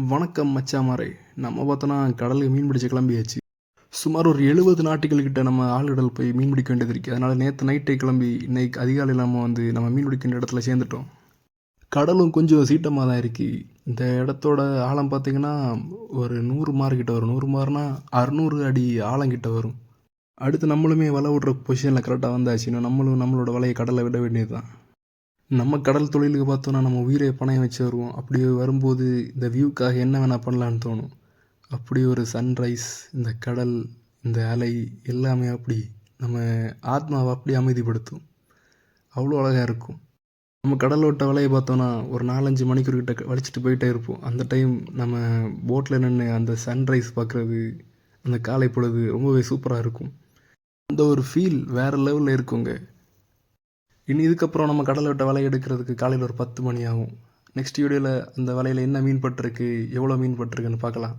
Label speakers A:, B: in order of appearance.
A: வணக்கம் மச்சாமாரே. நம்ம பார்த்தோன்னா கடலுக்கு மீன் பிடிச்ச கிளம்பியாச்சு. சுமார் ஒரு 70 நாட்டுகள் கிட்ட நம்ம ஆழ்கடல் போய் மீன் பிடிக்க வேண்டியது இருக்குது. அதனால் நேற்று நைட்டே கிளம்பி இன்னைக்கு அதிகாலையில் நம்ம மீன் பிடிக்க வேண்டிய இடத்துல சேர்ந்துட்டோம். கடலும் கொஞ்சம் சீட்டமாக தான் இருக்குது. இந்த இடத்தோட ஆழம் பார்த்திங்கன்னா ஒரு 100 மார் கிட்ட வரும். 100 மார்னா 600 அடி ஆழம் கிட்ட வரும். அடுத்து நம்மளுமே வலை விடுற பொசிஷனில் கரெக்டாக வந்தாச்சுன்னா நம்மளும் நம்மளோட வலையை கடலை விட வேண்டியது தான். நம்ம கடல் தொழிலுக்கு பார்த்தோன்னா நம்ம உயிரை பணையம் வச்சு வருவோம். அப்படி வரும்போது இந்த வியூக்காக என்ன வேணால் பண்ணலான்னு தோணும். அப்படி ஒரு சன்ரைஸ், இந்த கடல், இந்த அலை எல்லாமே அப்படி நம்ம ஆத்மாவை அப்படி அமைதிப்படுத்தும். அவ்வளோ அழகாக இருக்கும். நம்ம கடலோட்ட வலையை பார்த்தோன்னா ஒரு 4-5 மணிக்கூர் கிட்ட வலிச்சிட்டு போயிட்டே இருப்போம். அந்த டைம் நம்ம போட்டில் நின்று அந்த சன்ரைஸ் பார்க்குறது, அந்த காலை பொழுது ரொம்பவே சூப்பராக இருக்கும். அந்த ஒரு ஃபீல் வேறு லெவலில் இருக்குங்க. இனி இதுக்கப்புறம் நம்ம கடலை விட்ட வலை எடுக்கிறதுக்கு காலையில் ஒரு 10 மணி ஆகும். நெக்ஸ்ட் வீடியோவில் அந்த வலையில் என்ன மீன் பட்டிருக்கு, எவ்வளோ மீன் பட்டிருக்குன்னு பார்க்கலாம்.